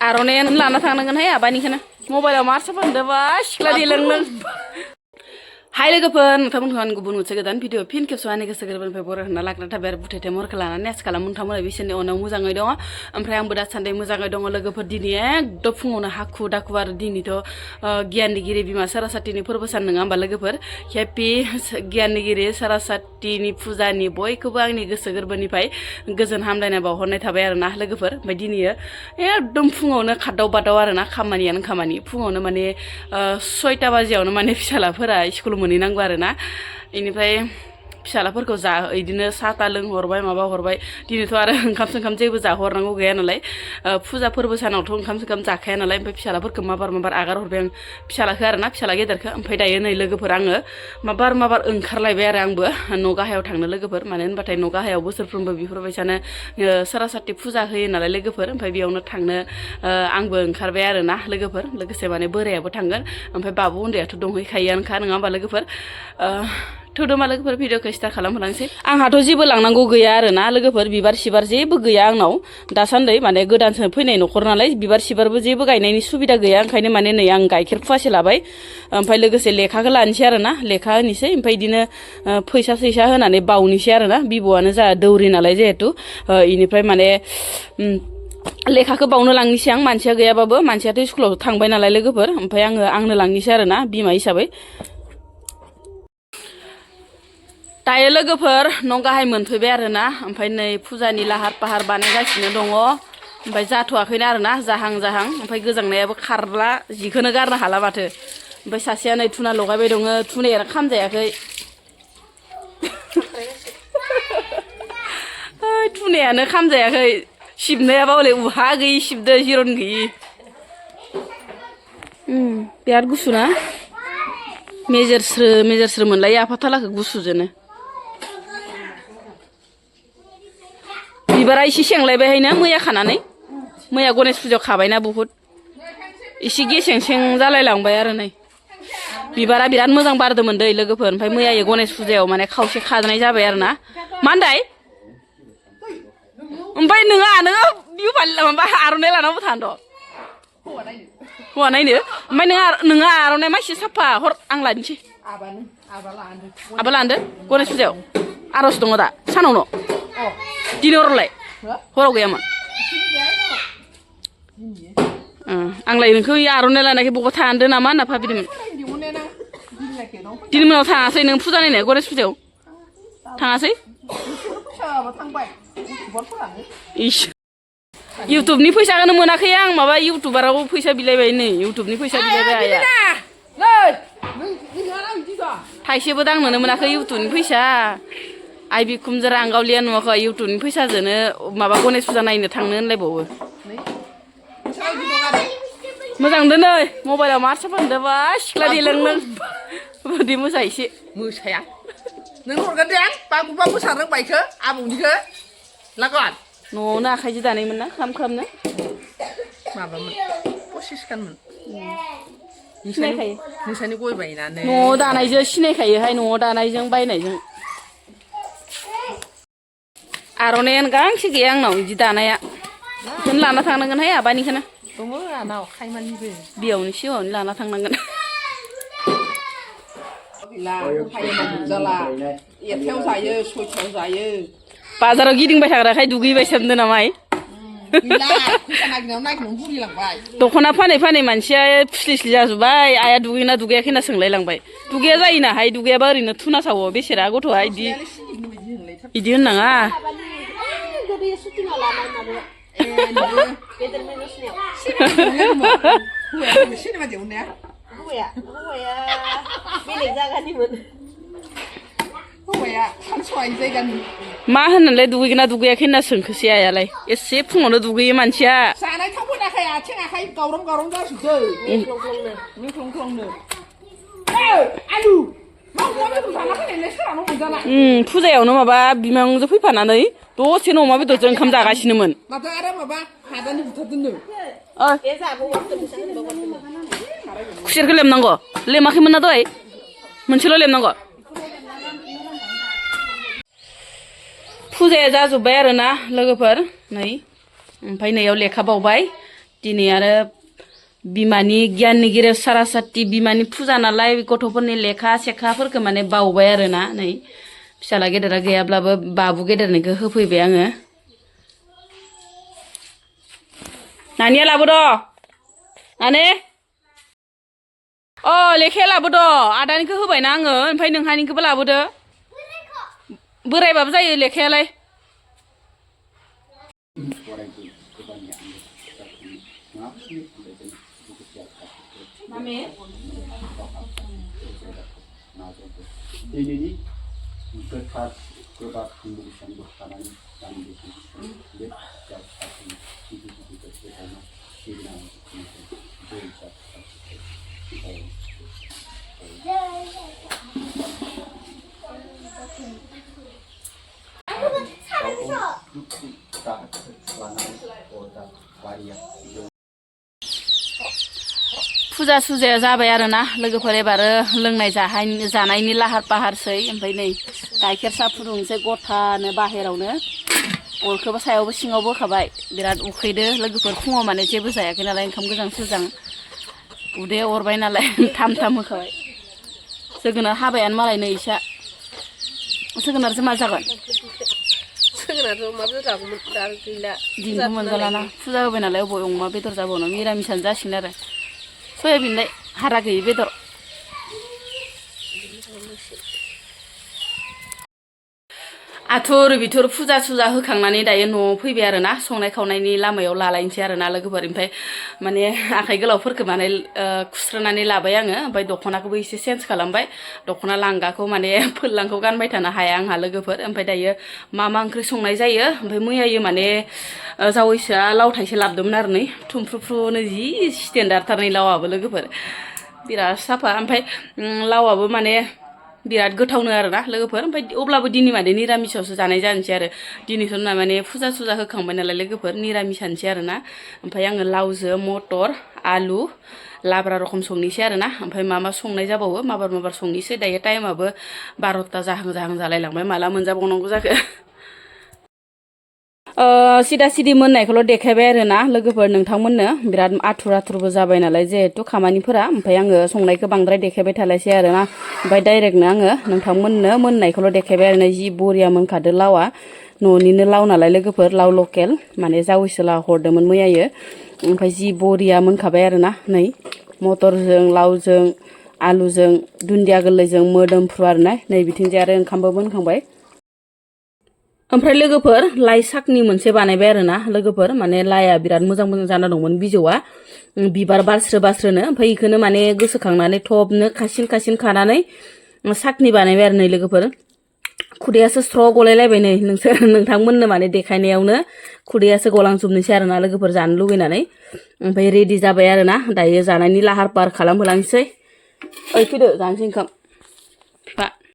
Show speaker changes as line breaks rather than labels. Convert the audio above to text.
आर'नायानो लाना थांनांगोनहाय आबानिखौनो मबाइलाव मार्सा फानदोबा सिख्ला देलांनो हाय लोगोफोर नोंथांमोनखौ आं गुबुन मोनसे गोदान भिडिअ फिन खेबस' आंनि गोसो गोरबोनिफ्राय बर' होनना लाग्रा थाबाय आरो बुथायथाय महरखौ लानानै आसा खालामो नोंथांमोना बिसोरनि उनाव मोजाङै दङ ओमफ्राय आंबो दासान्दि मोजाङै दङ लोगोफोर दिनै एकदम फुङावनो हाखु दाखु आरो दिनैथ' गियाननिगिरि बिमा सारासातिनि फोरबो सान नङा होमबा लोगोफोर हेपि गियाननिगिरि सारासातिनि फुजानि बयखौबो आंनि गोसो गोरबोनिफ्राय गोजोन हामलायनाय बावहरनाय थाबाय आरो ना लोगोफोर ओमफ्राय दिनै एकदम फुङावनो खादाव बादाव आरो ना खामानियानो खामानि फुङावनो माने 6टा बाजियावनो माने फिसालाफोरा स्कुल मोनहैनांगौ आरो ना बेनिफ्राय फिसालाफोरखौ इदिनो साहा लोंहरबाय माबा हरबाय दिनैथ' आरो ओंखाम सोंखाम जेबो जाहरनांगौ गैया नालाय फुजा फोरबो सानावथ' ओंखाम सोंखाम जाखाया नालाय ओमफ्राय फिसालाफोरखौ माबार आगार हरबाय आं फिसालाखौ आरो ना फिसाला गेदेरखौ ओमफ्राय दायो नै लोगोफोर आङो माबार ओंखारलायबाय आरो आंबो न' गाहायाव थांनो लोगोफोर मानो होनबाथाय न' गाहायाव बोसोरफ्रोमबो बेफोरबायसानो सारासाति फुजा होयो नालाय लोगोफोर ओमफ्राय बेयावनो थांनो आंबो ओंखारबाय आरो ना लोगोफोर लोगोसे माने बोरायाबो थांगोन ओमफ्राय बाबु उन्दैयाथ' दंहैखायोआनोखा नङा होमबा लोगोफोर थौदोमा लोगोफोर भिडिअखौ स्टार्ट खालामहोलांसै आंहाथ' जेबो लांनांगौ गैया आरो ना लोगोफोर बिबार सिबार जेबो गैया आंनाव दासान्दि माने गोदानसो फैनाय न'खर नालाय बिबार सिबारबो जेबो गायनायनि सुबिदा गैया ओंखायनो माने नै आं गाइखेर फुवासे लाबाय ओमफ्राय लोगोसे लेखाखौ लानोसै आरो ना लेखा होनोसै ओमफ्राय बिदिनो फैसा सैसा होनानै बावनोसै आरो ना बिब'आनो जा दौरि नालाय जिहेथु इनिफ्राय माने लेखाखौ बावनो लांनोसै आं मानसिया गैयाबाबो मानसियाथ' स्कुलाव थांबाय नालाय लोगोफोर ओमफ्राय आंनो लांनोसै आरो ना बिमा हिसाबै दायो लोगोफोर न' गाहाय मोनफैबाय आरो ना ओमफ्राय नै फुजानि लाहार फाहार बानायगासिनो दङ ओमफ्राय जाथ'वाखैनो आरो ना जाहां ओमफ्राय गोजांनायाबो खारला जिखौनो गारनो हाला माथो ओमफ्राय सासेया नै धुना लगायबाय दङ धुनाया खामजायाखै धुनायानो खामजायाखै सिबनायाबा हले उहा गैयि सिबदो जिरन गैयि बिराद गुसु ना मेजेरस्रो मोनलायो आफाथालाखौ गुसुजोंनो बिबारा एसे सेंलायबायहायनो मैया खानानै मैया गणेश फुजायाव खाबायना बुहुद एसे गेसें जालायलांबाय आरो नै बिबारा बिराद मोजां बारदोंमोन दै लोगोफोर ओमफ्राय मैया गणेश फुजायाव माने खावसे खानाय जाबाय आरो ना मा होनदाय ओमफ्राय नोङो बिहु फालि माबा आर'नाइ लानांगौ थानोथ' हौवा नायनो ओमफ्राय नोङो आर'नाइ मासे साफा हर आं लानोसै आबा लानदो गणेश फुजायाव आर'ज दङ दा सानावनो दिनै हरावलाय हराव गैयामोन आंलाय नोंखौ आर'नाइ लानायखाय बबावबा थांदो नामा होनना भाबिदोंमोन दिनै मोनाव थाङासै नों फुजा नायनाया गणेश फुजायाव थाङासै इउटुबनि फैसाखौनो मोनाखै आं माबा इउटुबाराव फैसा बिलाइबाय नै इउटुबनि फैसा बिलाइबाय आया थाइसेबो दांनोनो मोनाखै इउटुबनि फैसा आइ बिखुमजो रांगावलिया नुवाखै इउटुबनि फैसाजोंनो माबा गणेश फुजा नायनो थांनो होनलायबावो मोजां दोनै मबाइलाव मार्सा फानदोबा सिख्ला देलांनो बिदि मोसायोसो मोसाया नों हरगोन दे आं बागुबा मोसानो रोंबायखो आबौनिखो लागोन न'आवनो आखाइजों दानायमोन ना खालामनो माबामोन 25 खानमोन सिनायखायो नोंसानि गय बायनानै न'आव दानायजों सिनायखायोहाय न'आव दानायजों बायनायजों आर'नायानो गांसे गैया आंनाव बिदि दानाया बेखौनो लाना थांनांगोनहाय आबानिखौनो दङ आंनाव खायमानिबो बियावनो सिगाङावनो लाना थांनांगोन बाजाराव गिदिंबाय थाग्राखाय दुगैबाय सानदों नामा दख'ना फानै मानसिया फुस्लिस्लि जाजोब्बाय आइया दुगैना दुगैयाखै होनना सोंलायलांबाय दुगैया जायोनाहाय दुगैयाबा ओरैनो थुना सावो बेसेरा गथ'आ इदि होननाङा मा होननानैलाय दुगैगोना दुगैयाखै होनना सोंखोसै आइयालाय एसे फुङावनो दुगैयो मानसिया जानाय थाव फैनाखै आथिं आखाइ गावराम जाजोबदो फुजायावनो माबा बिमायंजों फैफानानै दसेनो अमा बेदरजों ओंखाम जागासिनोमोन खुसेरखौ लेमनांगौ लेमाखैमोन ना दहाय मोनसेल' लेमनांगौ फुजाया जाजोब्बाय आरो ना लोगोफोर नै ओमफ्राय नैयाव लेखा बावबाय दिनै आरो बिमानि गियाननिगिरि सारासाति बिमानि फुजा नालाय गथ'फोरनि लेखा सेखाफोरखौ माने बावबाय आरोना नै फिसाला गेदेरा गैयाब्लाबो बाबु गेदेरनिखौ होफैबाय आङो नानिया लाबोद' नानि अ लेखाया लाबोद' आदानिखौ होबायना आङो ओमफ्राय नोंहानिखौबो लाबोदो बोरायबाबो जायो लेखायालाय
दिनैनि गोथार गोबाब मुलुगजों बोखानानै दान्दिसे बे
फुजा सुजाया जाबाय आरोना लोगोफोर एबार लोंनाय जानायनि लाहार फाहारसै ओमफ्राय नै गाइखेर साहा फुदुंनोसै गथानो बाहेरावनो अरखौबो सायावबो सिङावबो होखाबाय बिराद उखैदो लोगोफोर फुङाव माने जेबो जायाखै नालाय ओंखाम गोजां सोजां उदैया अरबाय नालाय थाम थाम होखाबाय जोगोनार हाबायानो मालाय नै इसा जोगोनारजों मा जागोन
जोगोनारजों अमा बेदर जागौमोन दा गैला
दिनखौ मोनजालाना फुजा होबाय नालाय अबाव अमा बेदर जाबावनो मिरामिसानो जासिगोन आरो सयाबिनलाय हारा गैयि बेदर आथुर बिथुर फुजा सुजा होखांनानै दायो न'आव फैबाय आरोना संनाय खावनायनि लामायाव लालायनोसै आरोना लोगोफोर ओमफ्राय माने आखाइ गोलावफोरखौ माने खुस्रोनानै लाबाय आङो ओमफ्राय दख'नाखौबो एसे चेन्ज खालामबाय दख'ना लांगाखौ माने फोरलांखौ गानबाय थानो हाया आंहा लोगोफोर ओमफ्राय दायो मा ओंख्रि संनाय जायो ओमफ्राय मैयायो माने जावैसोआ लाव थाइसे लाबोदोंमोन आरो नै थुमफ्रुफ्रुनो जि स्टेन्डार्डथार नै लावाबो लोगोफोर बिराद साफा ओमफ्राय लावाबो माने बिराद गोथावनो आरोना लोगोफोर ओमफ्राय अब्लाबो दिनै माने निरामिसावसो जानाय जानोसै आरो दिनैथ' माने फुजा सुजा होखांबाय नालाय लोगोफोर निरामिसानोसै आरोना ओमफ्राय आङो लावजों मटर आलु लाब्रा रखम संनोसै आरोना ओमफ्राय मा संनाय जाबावो माबार संनोसै दायो टाइमाबो 12ता जाहां जालायलांबाय माला मोनजाबावनांगौ जाखो सिदा सिदि मोननायखौल' देखायबाय आरोना लोगोफोर नोंथांमोननो बिराद आथुरबो जाबाय नालाय जिहेथु खामानिफोरा ओमफ्राय आङो संनायखौ बांद्राय देखायबाय थालायसै आरोना ओमफ्राय डाइरेक्टनो आङो नोंथांमोननो मोननायखौल' देखायबाय आरोना जि बरिया मोनखादो लावा न'निनो लाव नालाय लोगोफोर लाव लकेल माने जावैसो ला हरदोंमोन मैयायो ओमफ्राय जि बरिया मोनखाबाय आरोना नै मटरजों लावजों आलुजों दुन्दिया गोरलैजों मोदोमफ्रु आरोना नै बिथिंजाय आरो ओंखामबो मोनखांबाय ओमफ्राय लोगोफोर लाइ साकनि मोनसे बानायबाय आरोना लोगोफोर माने लाइआ बिराद मोजां जाना दंमोन बिजौआ बिबार बारस्रोनो ओमफ्राय इखौनो माने गोसोखांनानै थबनो खासिन खानानै साकनि बानायबाय आरो नै लोगोफोर खुदैयासो स्र' गलायलायबाय नै नोंथांमोननो माने देखायनायावनो खुदैयासो गलांजोबनोसै आरोना लोगोफोर जानो लुबैनानै ओमफ्राय रेडि जाबाय आरोना दायो जानायनि लाहार फाहार खालामहोलांसै ओइ फैदो जानोसै ओंखाम